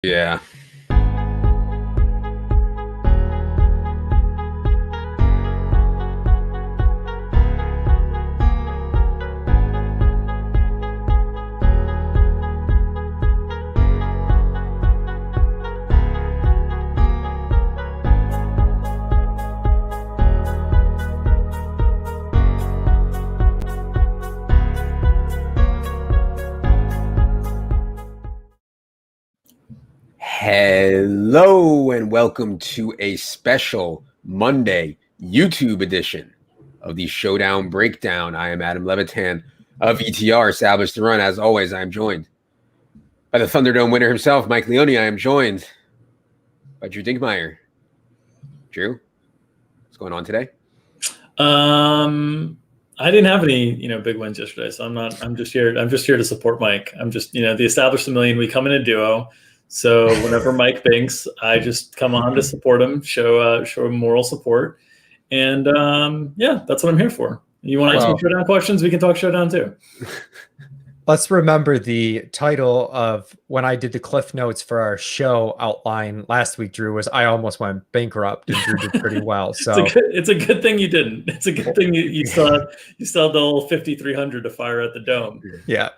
Yeah. Hello and welcome to a special Monday YouTube edition of the Showdown Breakdown. I am Adam Levitan of ETR, Established the Run. As always, I am joined by the Thunderdome winner himself, Mike Leone. I am joined by Drew Dinkmeyer. Drew, what's going on today? I didn't have any, big wins yesterday, so I'm just here to support Mike. I'm just, the Established a Million. We come in a duo. So whenever Mike binks, I just come on to support him, show him moral support. And that's what I'm here for. You want to ask me Showdown questions? We can talk Showdown too. Let's remember the title of when I did the Cliff Notes for our show outline last week, Drew, was I almost went bankrupt, and Drew did pretty well. So it's a good thing you didn't. It's a good thing you still have the whole 5,300 to fire at the dome. Yeah.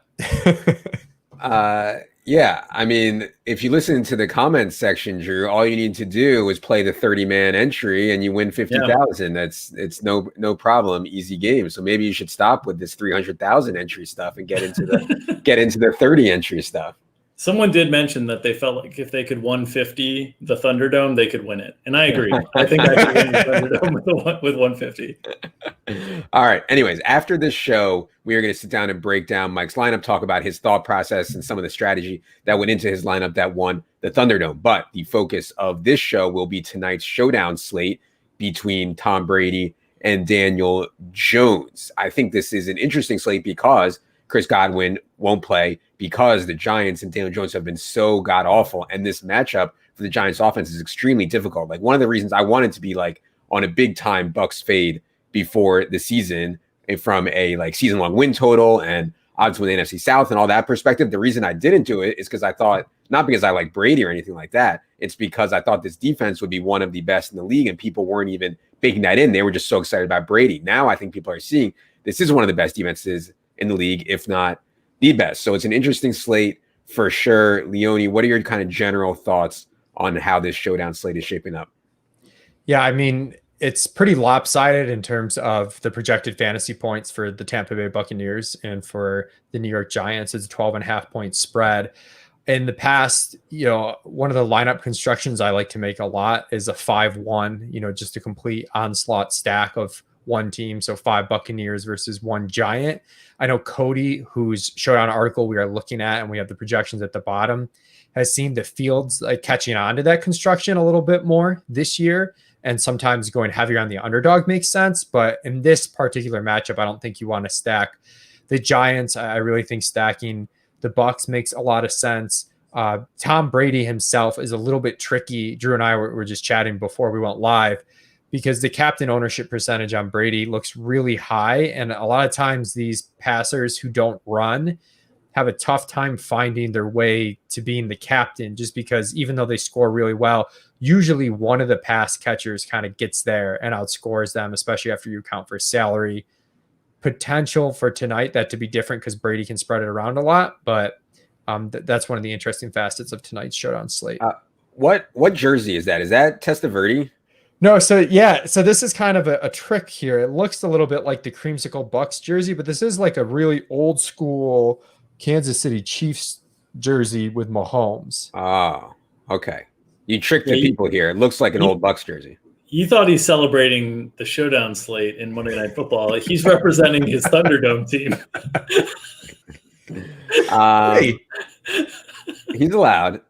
Yeah, I mean, if you listen to the comments section, Drew, all you need to do is play the 30-man entry and you win 50,000. It's no problem, easy game. So maybe you should stop with this 300,000 entry stuff and get into the 30 entry stuff. Someone did mention that they felt like if they could 150 the Thunderdome, they could win it. And I agree. I think I could win the Thunderdome with 150. All right. Anyways, after this show, we are going to sit down and break down Mike's lineup, talk about his thought process and some of the strategy that went into his lineup that won the Thunderdome. But the focus of this show will be tonight's showdown slate between Tom Brady and Daniel Jones. I think this is an interesting slate because Chris Godwin won't play, because the Giants and Daniel Jones have been so god-awful. And this matchup for the Giants offense is extremely difficult. Like, one of the reasons I wanted to be like on a big-time Bucs fade before the season, from a like season-long win total and odds to win the NFC South and all that perspective, the reason I didn't do it is because I thought, not because I like Brady or anything like that, it's because I thought this defense would be one of the best in the league, and people weren't even baking that in. They were just so excited about Brady. Now I think people are seeing this is one of the best defenses in the league, if not the best. So it's an interesting slate for sure. Leone, what are your kind of general thoughts on how this showdown slate is shaping up? Yeah, I mean, it's pretty lopsided in terms of the projected fantasy points for the Tampa Bay Buccaneers and for the New York Giants. It's a 12.5 point spread. In the past, one of the lineup constructions I like to make a lot is a 5-1, just a complete onslaught stack of one team. So 5 Buccaneers versus 1 Giant. I know Cody, whose showdown article we are looking at, and we have the projections at the bottom, has seen the fields like catching on to that construction a little bit more this year. And sometimes going heavier on the underdog makes sense. But in this particular matchup, I don't think you want to stack the Giants. I really think stacking the Bucs makes a lot of sense. Tom Brady himself is a little bit tricky. Drew and I were just chatting before we went live, because the captain ownership percentage on Brady looks really high. And a lot of times these passers who don't run have a tough time finding their way to being the captain, just because even though they score really well, usually one of the pass catchers kind of gets there and outscores them, especially after you account for salary. Potential for tonight that to be different because Brady can spread it around a lot, but that's one of the interesting facets of tonight's showdown slate. What jersey is that? Is that Testaverde? No, so this is kind of a trick here. It looks a little bit like the Creamsicle Bucks jersey, but this is like a really old school Kansas City Chiefs jersey with Mahomes. Oh, okay. You tricked the people here. It looks like an old Bucks jersey. You thought he's celebrating the showdown slate in Monday Night Football. He's representing his Thunderdome team. He's allowed.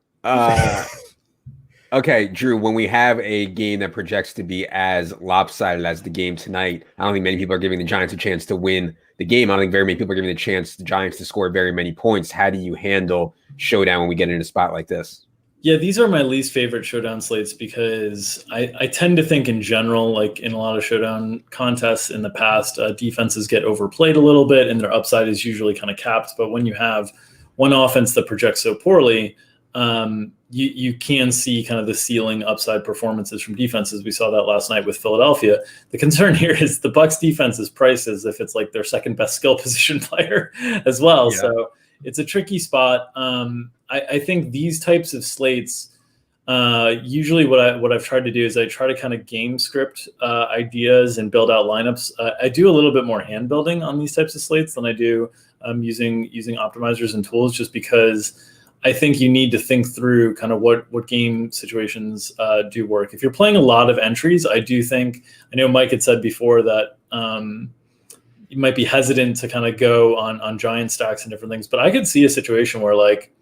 Okay, Drew, when we have a game that projects to be as lopsided as the game tonight, I don't think many people are giving the Giants a chance to win the game. I don't think very many people are giving the Giants to score very many points. How do you handle showdown when we get in a spot like this? Yeah, these are my least favorite showdown slates because I tend to think in general, like in a lot of showdown contests in the past, defenses get overplayed a little bit and their upside is usually kind of capped. But when you have one offense that projects so poorly, you can see kind of the ceiling upside performances from defenses. We saw that last night with Philadelphia. The concern here is the Bucks defense is priced as if it's like their second best skill position player as well. Yeah. So it's a tricky spot. I think these types of slates, usually what I've tried to do is I try to kind of game script ideas and build out lineups. I do a little bit more hand building on these types of slates than I do using optimizers and tools, just because I think you need to think through kind of what game situations do work. If you're playing a lot of entries, I know Mike had said before that you might be hesitant to kind of go on giant stacks and different things, but I could see a situation where like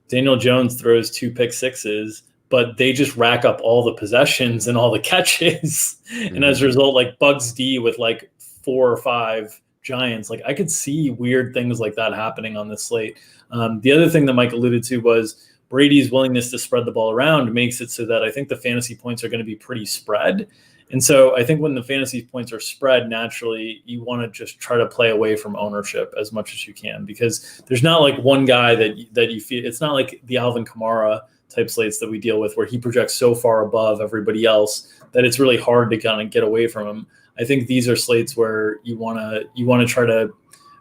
Daniel Jones throws 2 pick sixes, but they just rack up all the possessions and all the catches. Mm-hmm. And as a result, like Bugs D with like 4 or 5 giants, like I could see weird things like that happening on this slate. The other thing that Mike alluded to was Brady's willingness to spread the ball around makes it so that I think the fantasy points are going to be pretty spread. And so I think when the fantasy points are spread, naturally, you want to just try to play away from ownership as much as you can, because there's not like one guy that you feel, it's not like the Alvin Kamara type slates that we deal with where he projects so far above everybody else that it's really hard to kind of get away from him. I think these are slates where you want to try to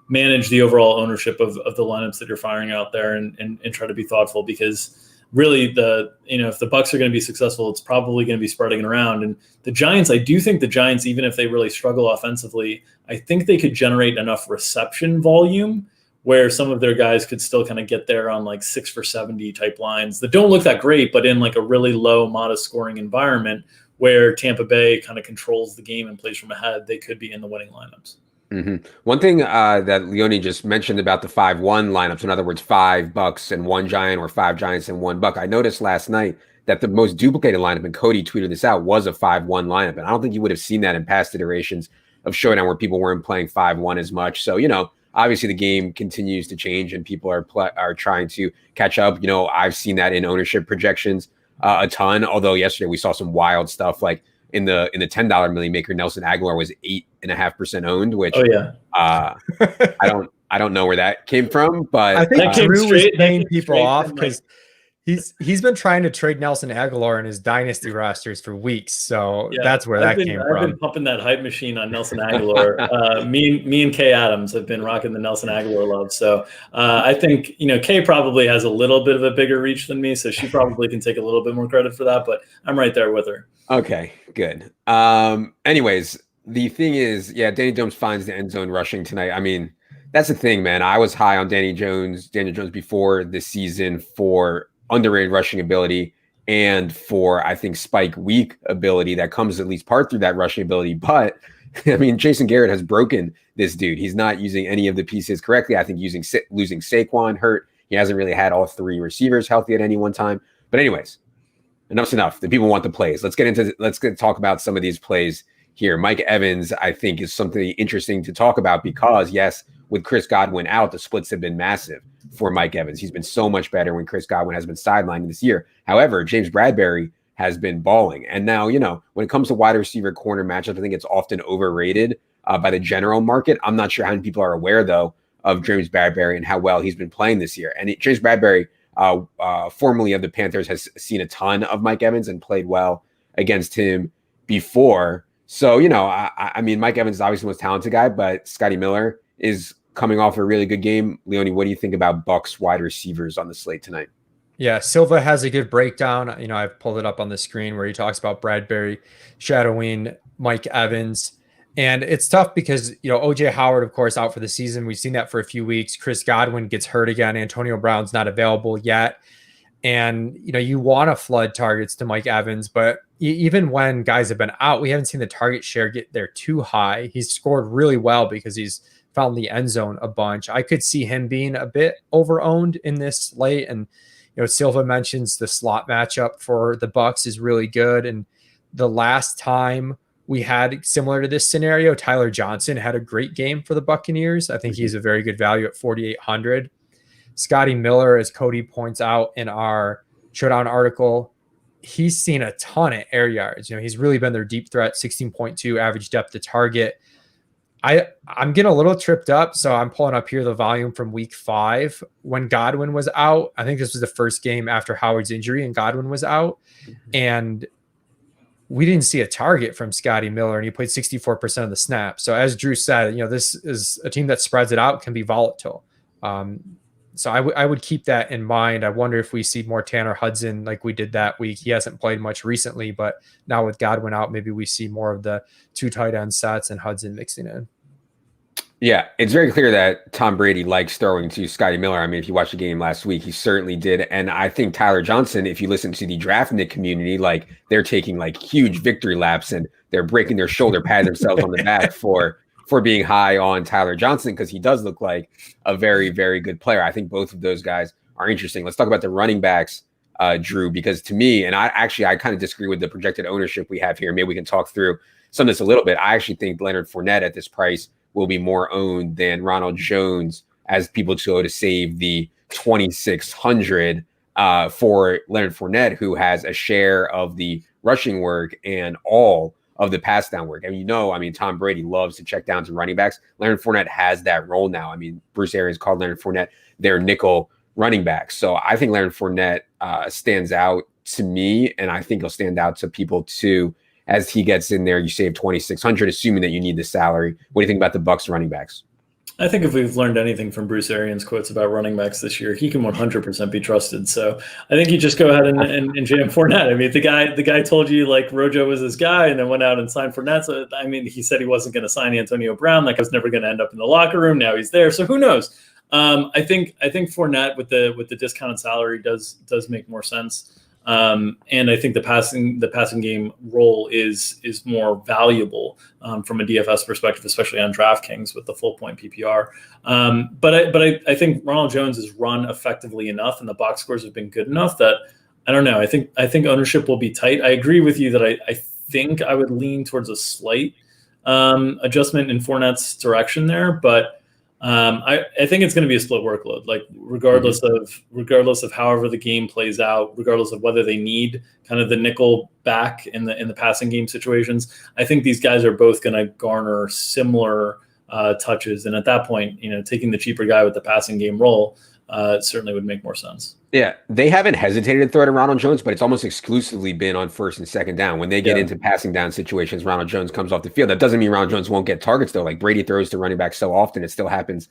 manage the overall ownership of the lineups that you're firing out there and try to be thoughtful, because really if the Bucks are going to be successful, it's probably going to be spreading it around. And the Giants, I do think the Giants, even if they really struggle offensively, I think they could generate enough reception volume where some of their guys could still kind of get there on like 6 for 70 type lines that don't look that great, but in like a really low, modest scoring environment where Tampa Bay kind of controls the game and plays from ahead, they could be in the winning lineups. Mm-hmm. One thing that Leone just mentioned about the 5-1 lineups, in other words, 5 Bucks and 1 Giant, or 5 Giants and 1 Buck. I noticed last night that the most duplicated lineup, and Cody tweeted this out, was a 5-1 lineup. And I don't think you would have seen that in past iterations of Showdown where people weren't playing 5-1 as much. So, obviously the game continues to change and people are trying to catch up. I've seen that in ownership projections a ton, although yesterday we saw some wild stuff like in the $10 million maker, Nelson Aguilar was 8.5% owned, which I don't know where that came from, but I think Drew was paying people off because he's been trying to trade Nelson Aguilar in his dynasty rosters for weeks, so that's where that came from. I've been pumping that hype machine on Nelson Aguilar. Me and Kay Adams have been rocking the Nelson Aguilar love. So I think Kay probably has a little bit of a bigger reach than me, so she probably can take a little bit more credit for that. But I'm right there with her. Okay, good. Anyways, the thing is, Danny Jones finds the end zone rushing tonight. I mean, that's the thing, man. I was high on Daniel Jones before this season for underrated rushing ability and for, I think, spike week ability that comes at least part through that rushing ability. But I mean, Jason Garrett has broken this dude. He's not using any of the pieces correctly. I think losing Saquon hurt. He hasn't really had all 3 receivers healthy at any one time. But anyways, enough's enough. The people want the plays. Let's talk about some of these plays here. Mike Evans, I think, is something interesting to talk about because, yes, with Chris Godwin out, the splits have been massive for Mike Evans. He's been so much better when Chris Godwin has been sidelined this year. However, James Bradberry has been balling. And now, when it comes to wide receiver corner matchups, I think it's often overrated by the general market. I'm not sure how many people are aware, though, of James Bradberry and how well he's been playing this year. And James Bradberry, formerly of the Panthers, has seen a ton of Mike Evans and played well against him before. So, I mean, Mike Evans is obviously the most talented guy, but Scotty Miller is coming off a really good game. Leone, what do you think about Bucks wide receivers on the slate tonight? Yeah, Silva has a good breakdown. I've pulled it up on the screen where he talks about Bradberry shadowing Mike Evans. And it's tough because, OJ Howard, of course, out for the season. We've seen that for a few weeks. Chris Godwin gets hurt again. Antonio Brown's not available yet. And, you want to flood targets to Mike Evans, but even when guys have been out, we haven't seen the target share get there too high. He's scored really well because he's found the end zone a bunch. I could see him being a bit over-owned in this slate. And, Silva mentions the slot matchup for the Bucks is really good. And the last time we had similar to this scenario, Tyler Johnson had a great game for the Buccaneers. I think he's a very good value at 4,800. Scotty Miller, as Cody points out in our Showdown article, he's seen a ton of air yards. He's really been their deep threat, 16.2 average depth to target. I'm getting a little tripped up, so I'm pulling up here the volume from week 5 when Godwin was out. I think this was the first game after Howard's injury and Godwin was out, and we didn't see a target from Scotty Miller, and he played 64% of the snaps. So as Drew said, this is a team that spreads it out, can be volatile. So I would keep that in mind. I wonder if we see more Tanner Hudson like we did that week. He hasn't played much recently, but now with Godwin out, maybe we see more of the 2 tight end sets and Hudson mixing in. Yeah, it's very clear that Tom Brady likes throwing to Scotty Miller. I mean, if you watched the game last week, he certainly did. And I think Tyler Johnson, if you listen to the Draftnik community, like they're taking like huge victory laps and they're breaking their shoulder, patting themselves on the back for being high on Tyler Johnson, because he does look like a very, very good player. I think both of those guys are interesting. Let's talk about the running backs, Drew, because to me, and I kind of disagree with the projected ownership we have here. Maybe we can talk through some of this a little bit. I actually think Leonard Fournette at this price will be more owned than Ronald Jones, as people go to save the 2,600 for Leonard Fournette, who has a share of the rushing work and all of the pass down work. And Tom Brady loves to check down to running backs. Leonard Fournette has that role now. I mean, Bruce Arians called Leonard Fournette their nickel running back. So I think Leonard Fournette stands out to me, and I think he'll stand out to people too. As he gets in there, you save 2,600, assuming that you need the salary. What do you think about the Bucs running backs? I think if we've learned anything from Bruce Arians' quotes about running backs this year, he can 100% be trusted. So I think you just go ahead and jam Fournette. I mean, the guy told you like Rojo was his guy, and then went out and signed Fournette. So I mean, he said he wasn't going to sign Antonio Brown. Like I was never going to end up in the locker room. Now he's there. So who knows? I think Fournette with the discounted salary does make more sense. And I think the passing game role is more valuable from a DFS perspective, especially on DraftKings with the full point PPR. But I think Ronald Jones is run effectively enough, and the box scores have been good enough that I don't know. I think ownership will be tight. I agree with you that I think I would lean towards a slight adjustment in Fournette's direction there, but I think it's going to be a split workload, like regardless of however the game plays out, regardless of whether they need kind of the nickel back in the passing game situations. I think these guys are both going to garner similar touches. And at that point, taking the cheaper guy with the passing game role certainly would make more sense. Yeah, they haven't hesitated to throw to Ronald Jones, but it's almost exclusively been on first and second down. When they get into passing down situations, Ronald Jones comes off the field. That doesn't mean Ronald Jones won't get targets, though. Like Brady throws to running back so often, it still happens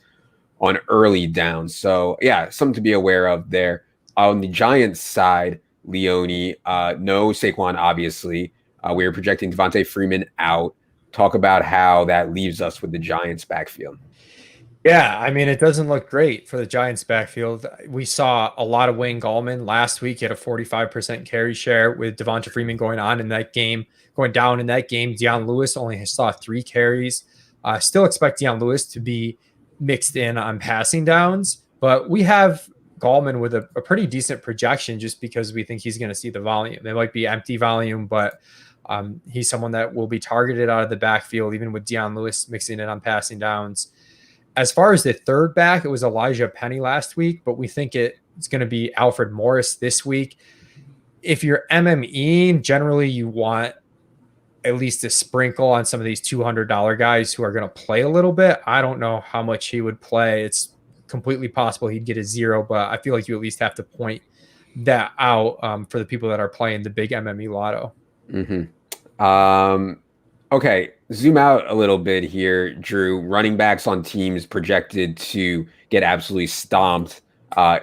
on early downs. So, yeah, something to be aware of there. On the Giants side, Leone, no Saquon, obviously. We are projecting Devontae Freeman out. Talk about how that leaves us with the Giants backfield. Yeah, I mean, it doesn't look great for the Giants backfield. We saw a lot of Wayne Gallman last week. He had a 45% carry share with Devonta Freeman going down in that game. Deion Lewis only saw 3 carries. Still expect Deion Lewis to be mixed in on passing downs, but we have Gallman with a pretty decent projection just because we think he's going to see the volume. It might be empty volume, but he's someone that will be targeted out of the backfield, even with Deion Lewis mixing in on passing downs. As far as the third back, it was Elijah Penny last week, but we think it's going to be Alfred Morris this week. If you're MME, generally you want at least a sprinkle on some of these $200 guys who are going to play a little bit. I don't know how much he would play. It's completely possible he'd get a 0, but I feel like you at least have to point that out for the people that are playing the big MME lotto. Mm-hmm. Okay, zoom out a little bit here, Drew. Running backs on teams projected to get absolutely stomped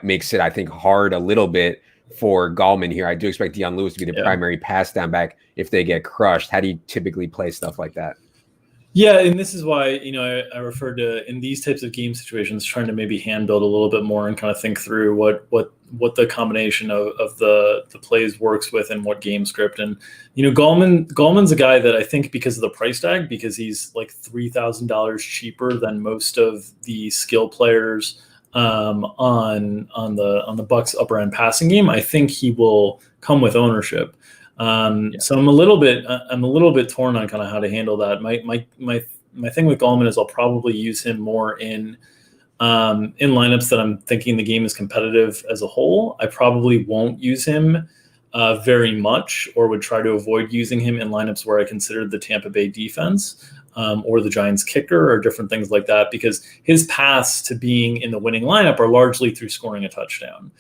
makes it, I think, hard a little bit for Gallman here. I do expect Deion Lewis to be the primary pass down back if they get crushed. How do you typically play stuff like that? Yeah, and this is why, I refer to, in these types of game situations, trying to maybe hand build a little bit more and kind of think through what the combination of the plays works with and what game script. And, Gallman's a guy that I think because of the price tag, because he's like $3,000 cheaper than most of the skill players on the Bucs upper end passing game, I think he will come with ownership. So I'm a little bit torn on kind of how to handle that. My thing with Gallman is I'll probably use him more in lineups that I'm thinking the game is competitive as a whole. I probably won't use him very much, or would try to avoid using him in lineups where I considered the Tampa Bay defense. or the Giants kicker or different things like that, because his paths to being in the winning lineup are largely through scoring a touchdown.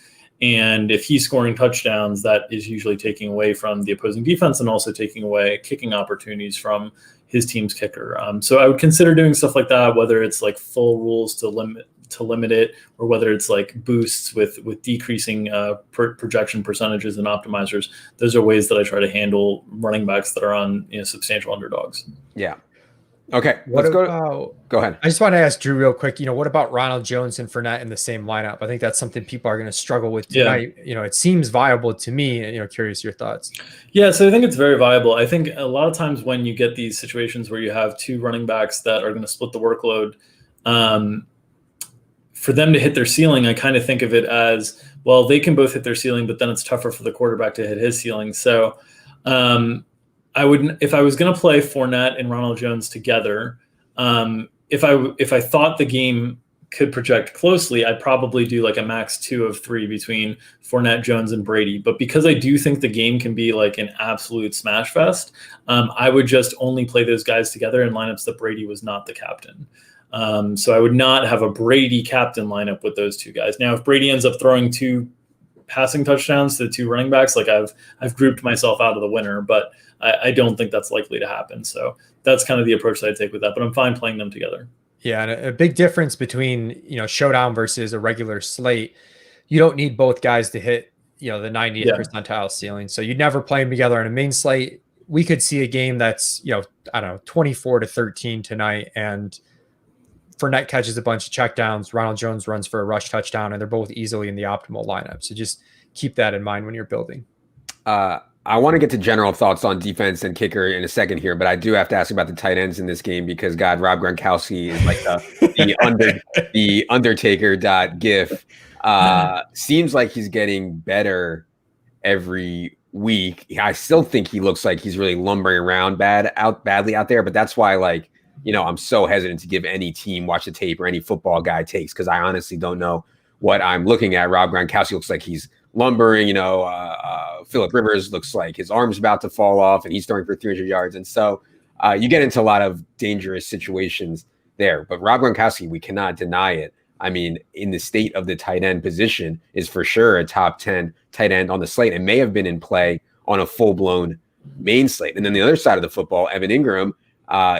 And if he's scoring touchdowns, that is usually taking away from the opposing defense and also taking away kicking opportunities from his team's kicker. So I would consider doing stuff like that, whether it's like full rules to limit it, or whether it's like boosts with decreasing projection percentages and optimizers. Those are ways that I try to handle running backs that are on substantial underdogs. Yeah. Okay. Go ahead. I just want to ask Drew real quick, what about Ronald Jones and Fournette in the same lineup? I think that's something people are going to struggle with tonight. Yeah. It seems viable to me, curious your thoughts. Yeah. So I think it's very viable. I think a lot of times when you get these situations where you have two running backs that are going to split the workload, for them to hit their ceiling, I kind of think of it as, well, they can both hit their ceiling, but then it's tougher for the quarterback to hit his ceiling. So, I would, if I was going to play Fournette and Ronald Jones together, if I thought the game could project closely, I'd probably do like a max 2 of 3 between Fournette, Jones, and Brady. But because I do think the game can be like an absolute smash fest, I would just only play those guys together in lineups that Brady was not the captain. So I would not have a Brady captain lineup with those two guys. Now, if Brady ends up throwing 2 passing touchdowns to 2 running backs, like I've grouped myself out of the winner, but I don't think that's likely to happen. So that's kind of the approach that I take with that, but I'm fine playing them together. Yeah. And a big difference between, showdown versus a regular slate, you don't need both guys to hit, the 90th percentile ceiling. So you'd never play them together on a main slate. We could see a game that's, 24-13 tonight, and Fournette catches a bunch of checkdowns, Ronald Jones runs for a rush touchdown, and they're both easily in the optimal lineup. So just keep that in mind when you're building. I want to get to general thoughts on defense and kicker in a second here, but I do have to ask about the tight ends in this game because, God, Rob Gronkowski is like the Undertaker.gif. Seems like he's getting better every week. I still think he looks like he's really lumbering around badly out there, but that's why, I'm so hesitant to give any team watch the tape or any football guy takes, because I honestly don't know what I'm looking at. Rob Gronkowski looks like he's lumbering. Phillip Rivers looks like his arm's about to fall off and he's throwing for 300 yards. And so you get into a lot of dangerous situations there. But Rob Gronkowski, we cannot deny it. I mean, in the state of the tight end position, is for sure a top 10 tight end on the slate and may have been in play on a full-blown main slate. And then the other side of the football, Evan Ingram,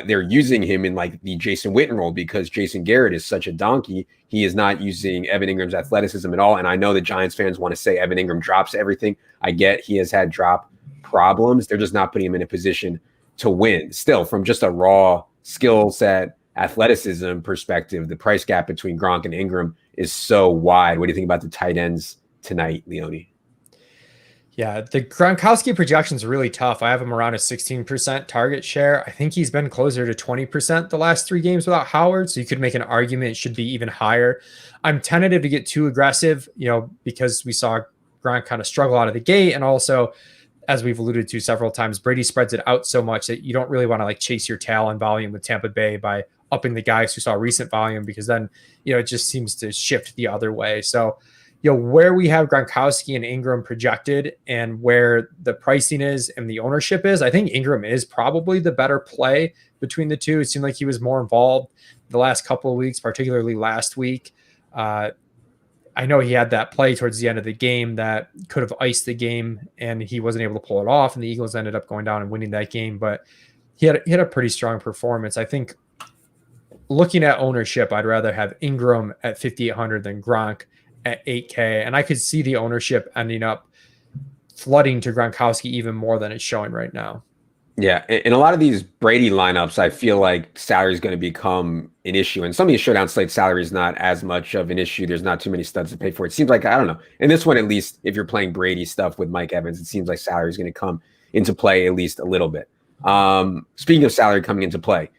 they're using him in like the Jason Witten role because Jason Garrett is such a donkey. He is not using Evan Ingram's athleticism at all. And I know the Giants fans want to say Evan Ingram drops everything. I get he has had drop problems. They're just not putting him in a position to win. Still, from just a raw skill set, athleticism perspective, the price gap between Gronk and Ingram is so wide. What do you think about the tight ends tonight, Leone? Yeah, the Gronkowski projections are really tough. I have him around a 16% target share. I think he's been closer to 20% the last 3 games without Howard, so you could make an argument it should be even higher. I'm tentative to get too aggressive, because we saw Gronk kind of struggle out of the gate, and also, as we've alluded to several times, Brady spreads it out so much that you don't really want to chase your tail on volume with Tampa Bay by upping the guys who saw recent volume, because then, it just seems to shift the other way. So, where we have Gronkowski and Ingram projected and where the pricing is and the ownership is, I think Ingram is probably the better play between the two. It seemed like he was more involved the last couple of weeks, particularly last week. I know he had that play towards the end of the game that could have iced the game, and he wasn't able to pull it off, and the Eagles ended up going down and winning that game. But he had a pretty strong performance. I think looking at ownership, I'd rather have Ingram at 5,800 than Gronk at 8K, and I could see the ownership ending up flooding to Gronkowski even more than it's showing right now. Yeah, in a lot of these Brady lineups, I feel like salary is going to become an issue. And some of these showdown slate salary is not as much of an issue. There's not too many studs to pay for. It seems like, I don't know. In this one, at least, if you're playing Brady stuff with Mike Evans, it seems like salary is going to come into play at least a little bit. Speaking of salary coming into play,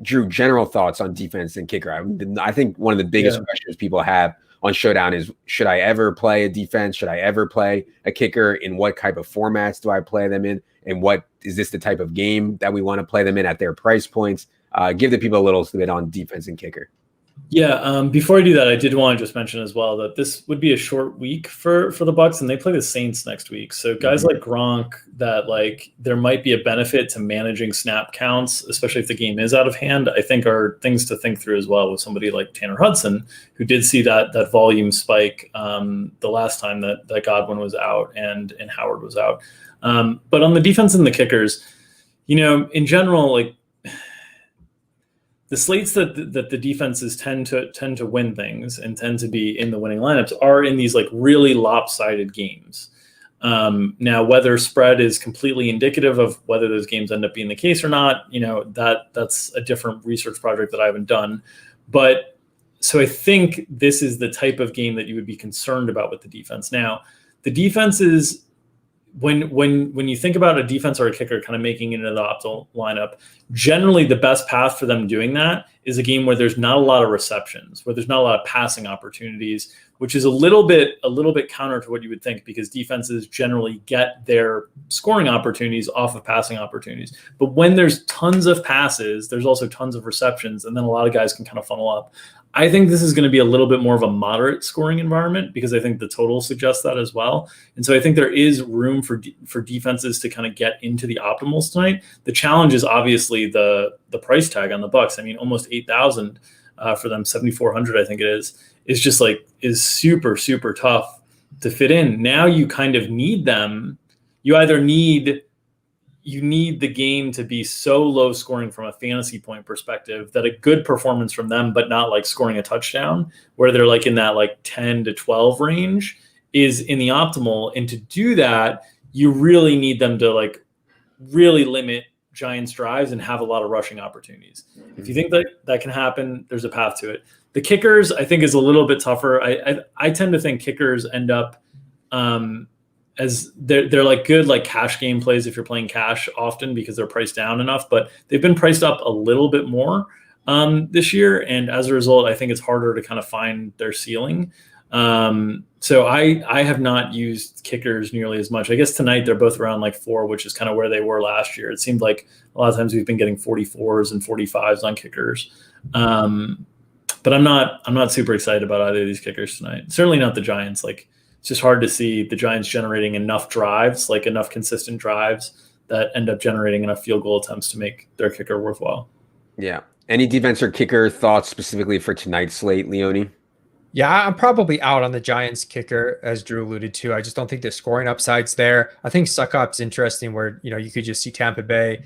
Drew, general thoughts on defense and kicker. I think one of the biggest questions people have on Showdown is, should I ever play a defense? Should I ever play a kicker? In what type of formats do I play them in? And what is this the type of game that we want to play them in at their price points? Give the people a little bit on defense and kicker. Yeah. Before I do that, I did want to just mention as well that this would be a short week for the Bucks, and they play the Saints next week. So guys like Gronk, that like there might be a benefit to managing snap counts, especially if the game is out of hand. I think are things to think through as well with somebody like Tanner Hudson, who did see that volume spike the last time that Godwin was out and Howard was out. But on the defense and the kickers, in general, like, the slates that the defenses tend to win things and tend to be in the winning lineups are in these like really lopsided games. Now, whether spread is completely indicative of whether those games end up being the case or not, that's a different research project that I haven't done. But so I think this is the type of game that you would be concerned about with the defense. Now, the defense is when you think about a defense or a kicker kind of making it into the optimal lineup, generally the best path for them doing that is a game where there's not a lot of receptions, where there's not a lot of passing opportunities, which is a little bit counter to what you would think, because defenses generally get their scoring opportunities off of passing opportunities. But when there's tons of passes, there's also tons of receptions, and then a lot of guys can kind of funnel up. I think this is going to be a little bit more of a moderate scoring environment, because I think the total suggests that as well. And so I think there is room for defenses to kind of get into the optimals tonight. The challenge is obviously the price tag on the Bucks. I mean, almost 8,000 for them, 7,400 I think it is super, super tough to fit in. Now you kind of need them. You either need the game to be so low scoring from a fantasy point perspective that a good performance from them, but not like scoring a touchdown, where they're like in that like 10 to 12 range, is in the optimal. And to do that, you really need them to like really limit Giants drives and have a lot of rushing opportunities. If you think that can happen, there's a path to it. The kickers, I think, is a little bit tougher. I tend to think kickers end up as they're like good like cash game plays if you're playing cash often, because they're priced down enough, but they've been priced up a little bit more this year, and as a result, I think it's harder to kind of find their ceiling. So I have not used kickers nearly as much. I guess tonight they're both around like 4, which is kind of where they were last year. It seemed like a lot of times we've been getting 44s and 45s on kickers. But I'm not super excited about either of these kickers tonight. Certainly not the Giants. Like, it's just hard to see the Giants generating enough drives, like enough consistent drives that end up generating enough field goal attempts to make their kicker worthwhile. Yeah. Any defense or kicker thoughts specifically for tonight's slate, Leone? Yeah, I'm probably out on the Giants kicker, as Drew alluded to. I just don't think the scoring upside's there. I think Suckup's interesting, where you could just see Tampa Bay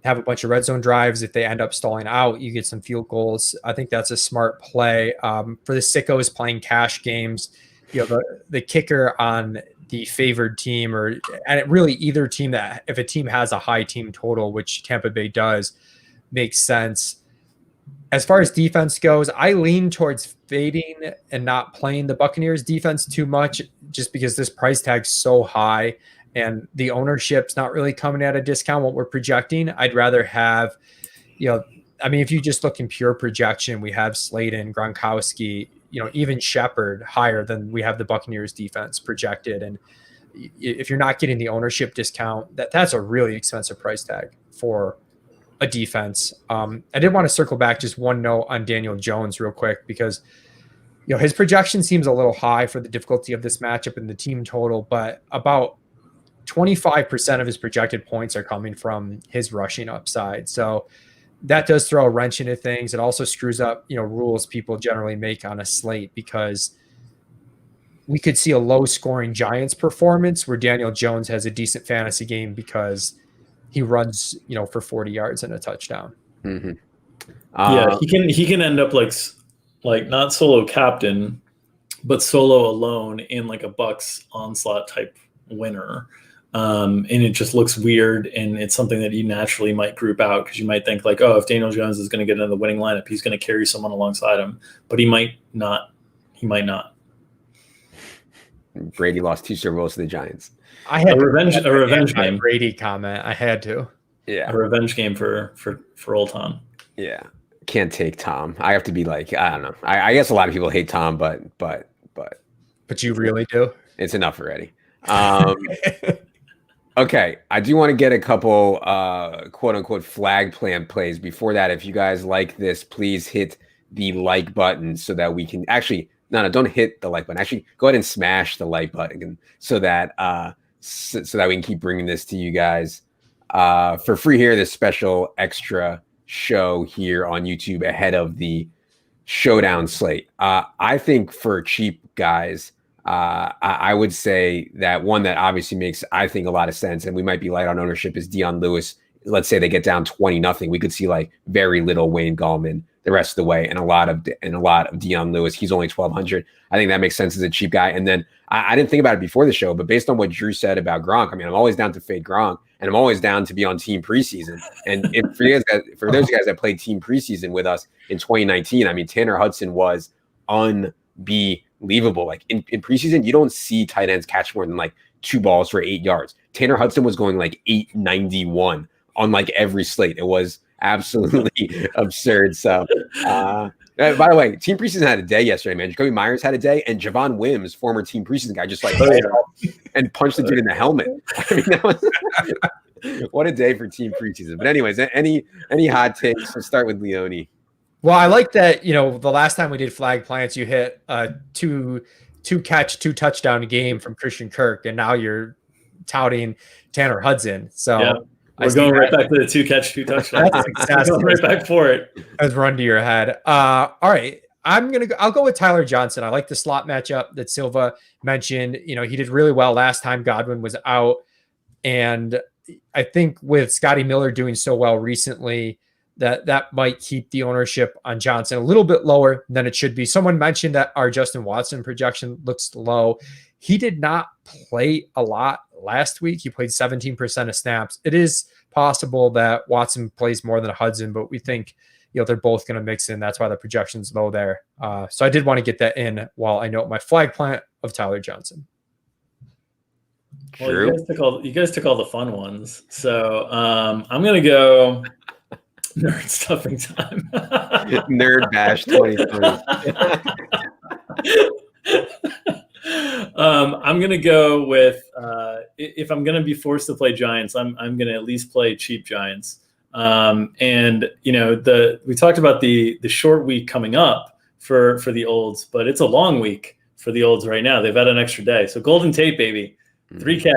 have a bunch of red zone drives. If they end up stalling out, you get some field goals. I think that's a smart play. For the sickos playing cash games, the kicker on the favored team, and really either team, that if a team has a high team total, which Tampa Bay does, makes sense. As far as defense goes, I lean towards fading and not playing the Buccaneers defense too much, just because this price tag's so high and the ownership's not really coming at a discount what we're projecting. I'd rather have, if you just look in pure projection, we have Slayton, Gronkowski, even Shepard higher than we have the Buccaneers defense projected. And if you're not getting the ownership discount, that's a really expensive price tag for a defense. I did want to circle back just one note on Daniel Jones real quick, because his projection seems a little high for the difficulty of this matchup and the team total, but about 25% of his projected points are coming from his rushing upside. So that does throw a wrench into things. It also screws up, rules people generally make on a slate, because we could see a low scoring Giants performance where Daniel Jones has a decent fantasy game because he runs, for 40 yards and a touchdown. Mm-hmm. Yeah, he can end up like not solo captain, but solo alone in like a Bucks onslaught type winner. And it just looks weird, and it's something that you naturally might group out, because you might think like, oh, if Daniel Jones is going to get into the winning lineup, he's going to carry someone alongside him, but he might not. Brady lost 2 Super Bowls to the Giants. I had a revenge game. Brady comment. I had to. Yeah, a revenge game for old Tom. Yeah, can't take Tom. I have to be like, I don't know. I guess a lot of people hate Tom, but you really do. It's enough already. Okay, I do want to get a couple quote unquote flag plan plays. Before that, if you guys like this, please hit the like button so that we can actually no, don't hit the like button. Actually, go ahead and smash the like button so that so that we can keep bringing this to you guys for free here. This special extra show here on YouTube ahead of the showdown slate. I think for cheap guys, I would say that one that obviously makes, I think, a lot of sense, and we might be light on ownership, is Dion Lewis. Let's say they get down 20-0. We could see like very little Wayne Gallman the rest of the way, and a lot of Dion Lewis. He's only 1,200. I think that makes sense as a cheap guy. And then I didn't think about it before the show, but based on what Drew said about Gronk, I mean, I'm always down to fade Gronk, and I'm always down to be on team preseason. And for those guys that played team preseason with us in 2019, I mean, Tanner Hudson was unbelievable. Like in preseason, you don't see tight ends catch more than like 2 balls for 8 yards. Tanner Hudson was going like 891 on like every slate. It was absolutely absurd. So, by the way, team preseason had a day yesterday, man. Jacoby Myers had a day, and Javon Wims, former team preseason guy, just like and punched the dude in the helmet. I mean, that was what a day for team preseason. But anyways, any hot takes? Let's start with Leone. Well, I like that, the last time we did Flag Plants, you hit a two catch, 2 touchdown game from Christian Kirk, and now you're touting Tanner Hudson. So yeah. We're going right back to the 2 catch, 2 touchdowns. That's going right back for it. Let's run to your head. All right. I'll go with Tyler Johnson. I like the slot matchup that Silva mentioned. He did really well last time Godwin was out. And I think with Scotty Miller doing so well recently, that might keep the ownership on Johnson a little bit lower than it should be. Someone mentioned that our Justin Watson projection looks low. He did not play a lot last week. He played 17% of snaps. It is possible that Watson plays more than Hudson, but we think they're both going to mix in. That's why the projection's low there. So I did want to get that in while I note my flag plant of Tyler Johnson. Well, you guys took all the fun ones. So I'm going to go nerd stuffing time. Nerd bash 2020. I'm gonna go with if I'm gonna be forced to play Giants, I'm gonna at least play cheap Giants. And we talked about the short week coming up for the Olds, but it's a long week for the Olds right now. They've had an extra day, so Golden Tate, baby, 3K,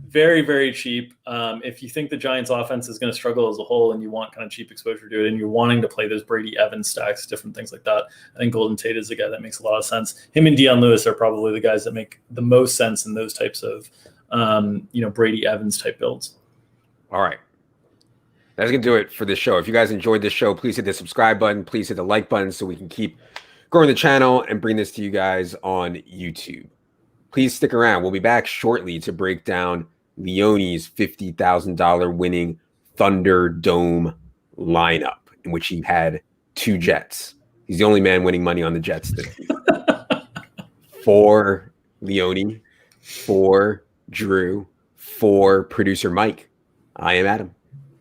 very, very cheap. If you think the Giants offense is going to struggle as a whole and you want kind of cheap exposure to it and you're wanting to play those Brady Evans stacks, different things like that, I think Golden Tate is the guy that makes a lot of sense. Him and Dion Lewis are probably the guys that make the most sense in those types of, Brady Evans type builds. All right. That's going to do it for this show. If you guys enjoyed this show, please hit the subscribe button. Please hit the like button so we can keep growing the channel and bring this to you guys on YouTube. Please stick around. We'll be back shortly to break down Leone's $50,000 winning Thunderdome lineup, in which he had 2 Jets. He's the only man winning money on the Jets this week. 4 Leone, 4 Drew, 4 producer Mike. I am Adam.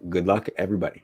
Good luck, everybody.